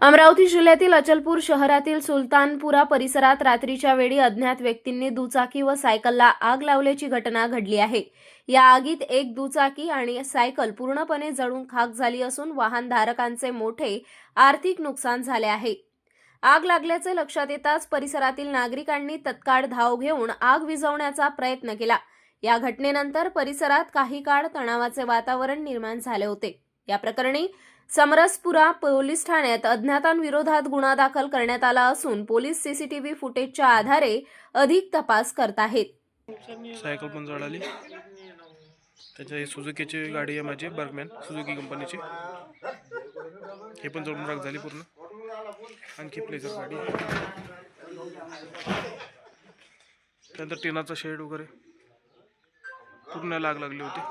अमरावती जिल्ह्यातील अचलपूर शहरातील सुलतानपुरा परिसरात रात्रीच्या वेळी अज्ञात व्यक्तींनी दुचाकी व सायकलला आग लावल्याची घटना घडली आहे। या आगीत एक दुचाकी आणि सायकल पूर्णपणे जळून खाक झाली असून वाहनधारकांचे मोठे आर्थिक नुकसान झाले आहे। आग लागल्याचे लक्षात येताच परिसरातील नागरिकांनी तत्काळ धाव घेऊन आग विझवण्याचा प्रयत्न केला। या घटनेनंतर परिसरात काही काळ तणावाचे वातावरण निर्माण झाले होते। या प्रकरणी समरसपुरा पोलीस ठाण्यात अज्ञातांविरोधात गुन्हा दाखल करण्यात आला असून पोलीस सीसीटीव्ही फुटेजच्या आधारे अधिक तपास करत आहेत। सायकल पण जळाली। त्याच्या सुझुकीची गाडी आहे माझी, बर्गमॅन सुझुकी कंपनीची। हे पण जळून राख झाली पूर्ण। आणखी प्लेजर गाडी, त्यानंतर टिनाचा शेड वगैरे पूर्ण लाग लागली होती।